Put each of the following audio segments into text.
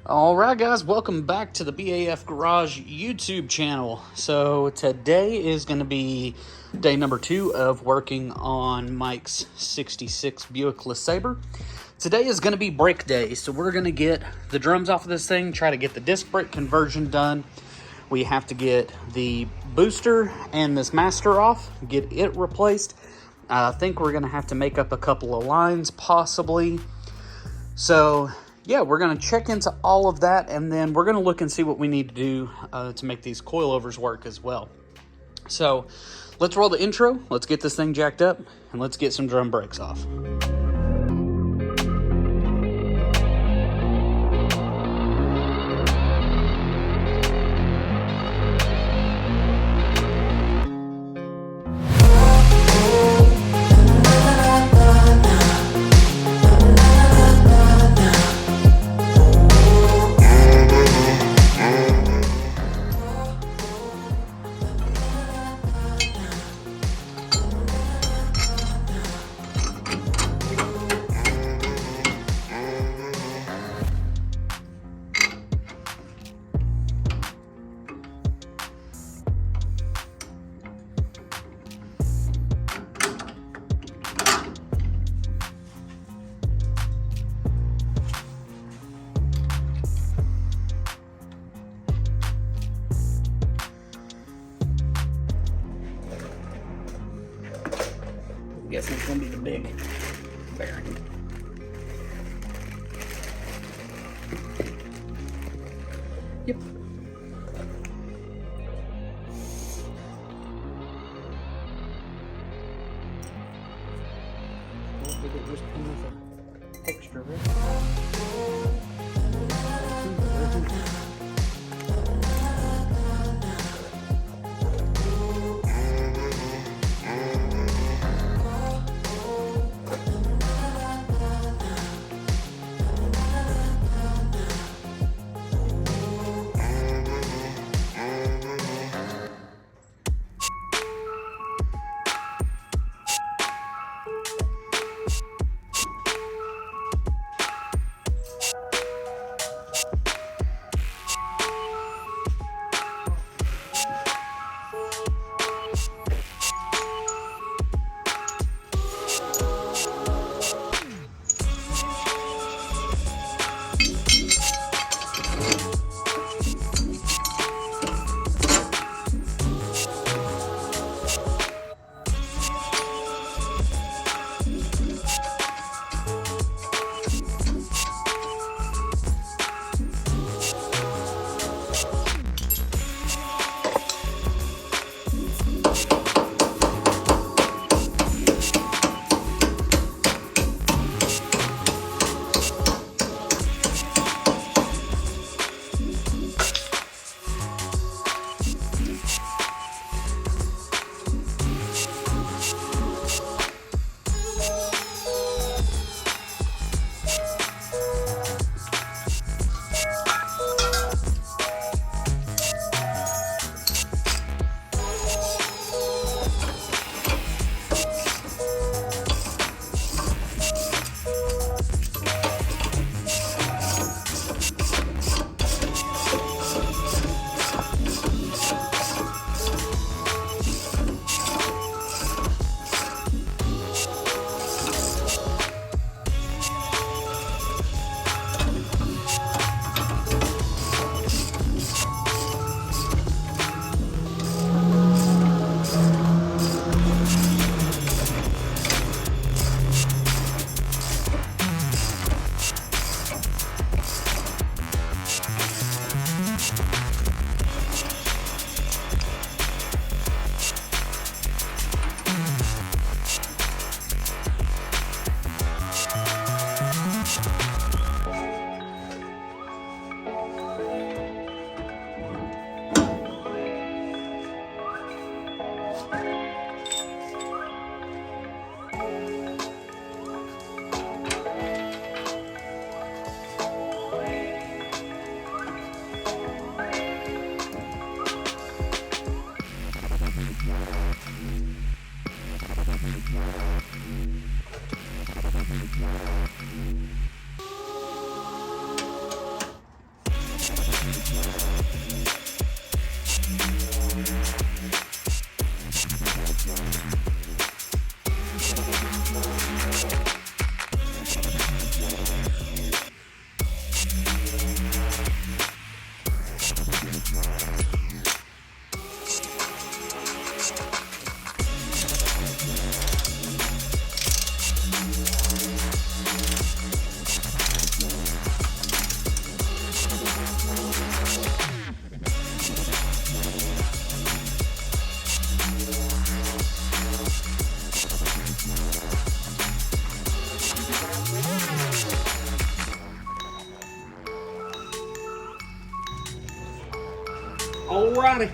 Alright guys, welcome back to the B.A.F Garage YouTube channel. So today is going to be day number 2 of working on Mike's 66 Buick LeSabre. Today is going to be brake day, so we're going to get the drums off of this thing, try to get the disc brake conversion done. We have to get the booster and this master off, get it replaced. I think we're going to have to make up a couple of lines possibly. So yeah, we're going to check into all of that, and then we're going to look and see what we need to do to make these coilovers work as well. So let's roll the intro, let's get this thing jacked up, and let's get some drum brakes off. I guess it's going to be the big bearing. Yep. Did it just come with an extra rip? Alrighty.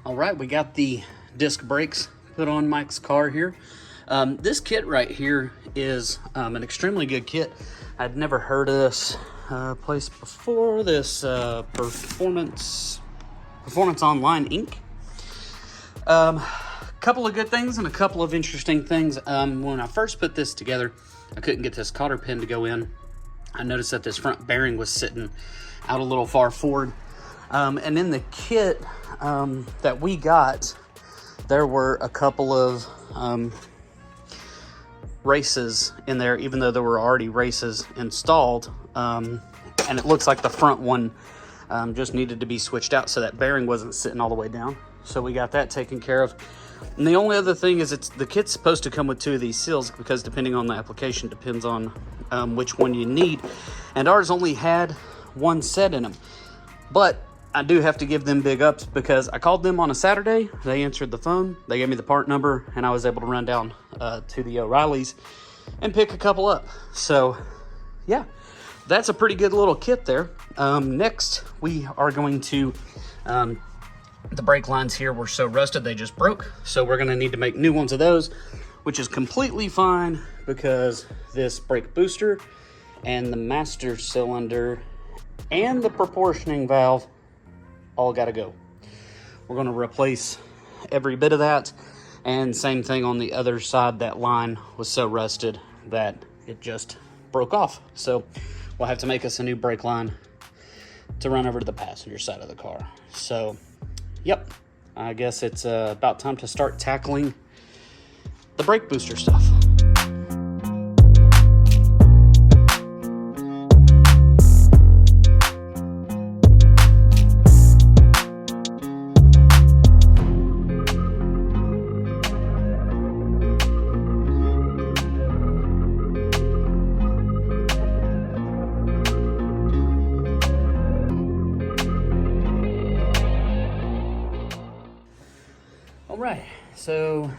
All right, we got the disc brakes put on Mike's car here. This kit right here is an extremely good kit. I'd never heard of this place before. This Performance Online Inc. Couple of good things and a couple of interesting things. When I first put this together, I couldn't get this cotter pin to go in. I noticed that this front bearing was sitting out a little far forward. And in the kit that we got, there were a couple of races in there, even though there were already races installed. And it looks like the front one just needed to be switched out so that bearing wasn't sitting all the way down. So we got that taken care of. And the only other thing is the kit's supposed to come with 2 of these seals, because depending on the application depends on which one you need. And ours only had 1 set in them. But I do have to give them big ups, because I called them on a Saturday. They answered the phone. They gave me the part number, and I was able to run down to the O'Reilly's and pick a couple up. So, yeah, that's a pretty good little kit there. Next, we are going to... the brake lines here were so rusted they just broke. So we're going to need to make new ones of those, which is completely fine, because this brake booster and the master cylinder and the proportioning valve all got to go. We're going to replace every bit of that, and same thing on the other side. That line was so rusted that it just broke off, so we'll have to make us a new brake line to run over to the passenger side of the car. So yep, I guess it's about time to start tackling the brake booster stuff. Alright, so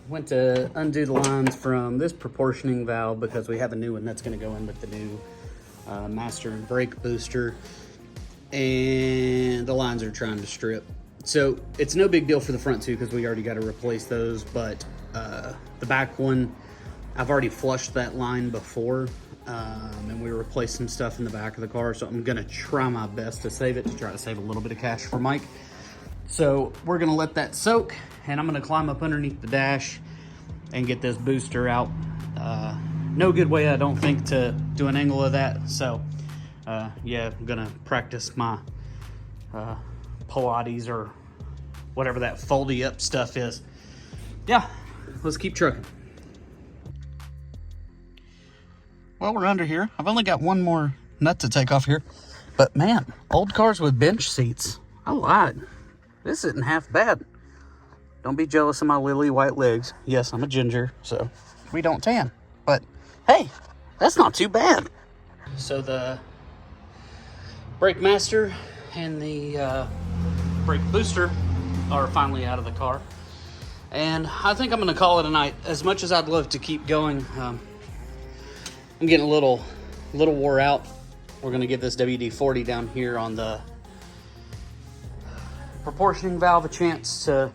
went to undo the lines from this proportioning valve, because we have a new one that's going to go in with the new master and brake booster, and the lines are trying to strip. So it's no big deal for the front two, because we already got to replace those, but the back one, I've already flushed that line before, and we replaced some stuff in the back of the car, so I'm going to try my best to save it, to try to save a little bit of cash for Mike. So we're gonna let that soak, and I'm gonna climb up underneath the dash and get this booster out. No good way, I don't think, to do an angle of that. So yeah, I'm gonna practice my Pilates or whatever that foldy up stuff is. Yeah, let's keep trucking. Well, we're under here. I've only got one more nut to take off here, but man, old cars with bench seats, I lied. This isn't half bad. Don't be jealous of my lily white legs. Yes, I'm a ginger, so we don't tan, but hey, that's not too bad. So the brake master and the brake booster are finally out of the car, and I think I'm gonna call it a night. As much as I'd love to keep going, I'm getting a little wore out. We're gonna give this WD-40 down here on the proportioning valve a chance to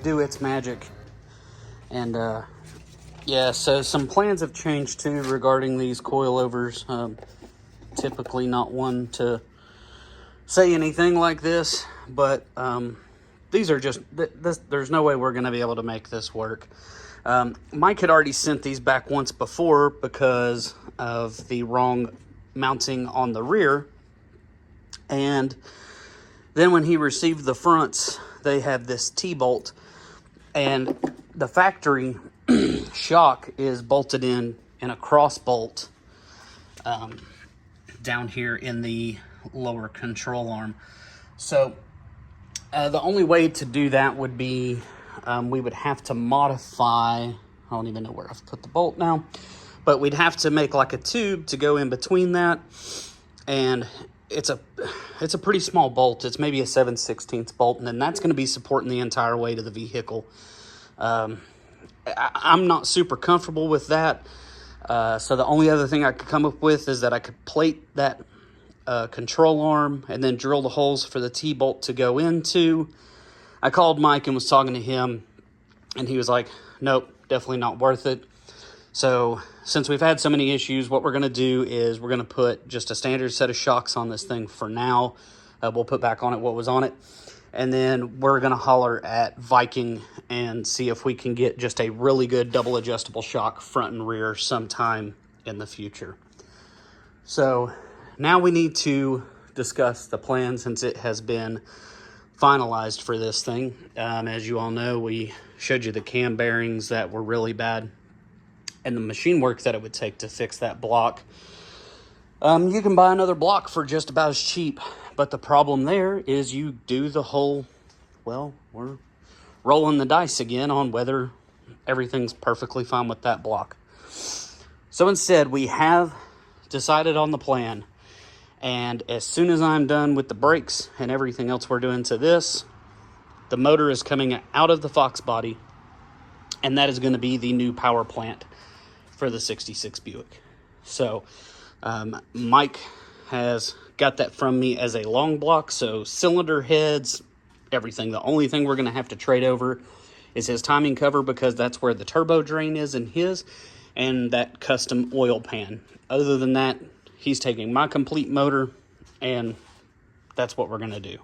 do its magic. And yeah, so some plans have changed too regarding these coilovers. Typically not one to say anything like this, but these are just, there's no way we're gonna be able to make this work. Mike had already sent these back once before because of the wrong mounting on the rear. And then when he received the fronts, they have this T-bolt, and the factory shock is bolted in a cross bolt down here in the lower control arm. So the only way to do that would be we would have to modify, I don't even know where I've put the bolt now, but we'd have to make like a tube to go in between that, and it's a pretty small bolt. It's maybe a 7/16 bolt, and then that's going to be supporting the entire weight of the vehicle. I'm not super comfortable with that, so the only other thing I could come up with is that I could plate that control arm and then drill the holes for the T-bolt to go into. I called Mike and was talking to him, and he was like, nope, definitely not worth it. So since we've had so many issues, what we're going to do is we're going to put just a standard set of shocks on this thing for now. We'll put back on it what was on it. And then we're going to holler at Viking and see if we can get just a really good double adjustable shock front and rear sometime in the future. So now we need to discuss the plan, since it has been finalized for this thing. As you all know, we showed you the cam bearings that were really bad and the machine work that it would take to fix that block. You can buy another block for just about as cheap, but the problem there is you do the whole, well, we're rolling the dice again on whether everything's perfectly fine with that block. So instead, we have decided on the plan, and as soon as I'm done with the brakes and everything else we're doing to this, the motor is coming out of the Fox body, and that is going to be the new power plant for the 66 Buick. So Mike has got that from me as a long block, so cylinder heads, everything. The only thing we're going to have to trade over is his timing cover, because that's where the turbo drain is in his, and that custom oil pan. Other than that, he's taking my complete motor, and that's what we're going to do.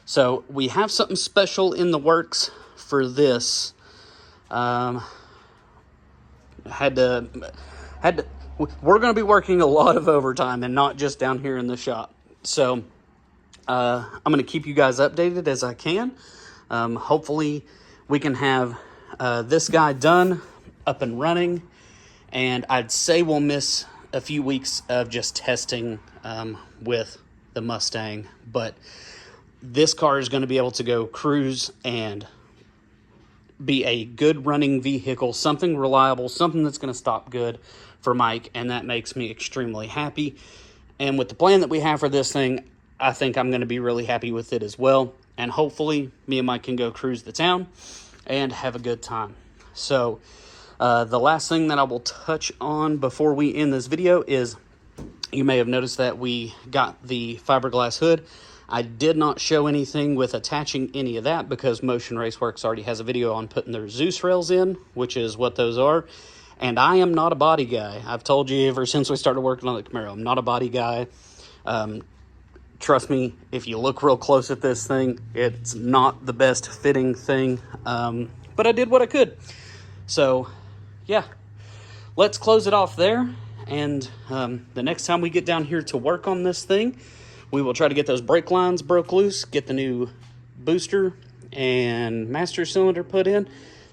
So we have something special in the works for this. We're going to be working a lot of overtime and not just down here in the shop. So I'm going to keep you guys updated as I can. Hopefully we can have this guy done, up and running, and I'd say we'll miss a few weeks of just testing with the Mustang, but this car is going to be able to go cruise and be a good running vehicle, something reliable, something that's going to stop good for Mike, and that makes me extremely happy. And with the plan that we have for this thing, I think I'm going to be really happy with it as well, and hopefully me and Mike can go cruise the town and have a good time. So the last thing that I will touch on before we end this video is, you may have noticed that we got the fiberglass hood. I did not show anything with attaching any of that because Motion Raceworks already has a video on putting their Zeus rails in, which is what those are. And I am not a body guy. I've told you ever since we started working on the Camaro, I'm not a body guy. Trust me, if you look real close at this thing, it's not the best fitting thing, but I did what I could. So, yeah, let's close it off there. And the next time we get down here to work on this thing, we will try to get those brake lines broke loose, get the new booster and master cylinder put in,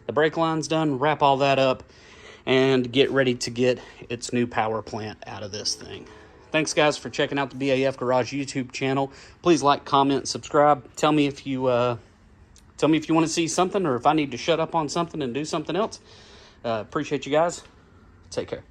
the brake lines done, wrap all that up, and get ready to get its new power plant out of this thing. Thanks, guys, for checking out the B.A.F. Garage YouTube channel. Please like, comment, subscribe. Tell me if you want to see something, or if I need to shut up on something and do something else. Appreciate you guys. Take care.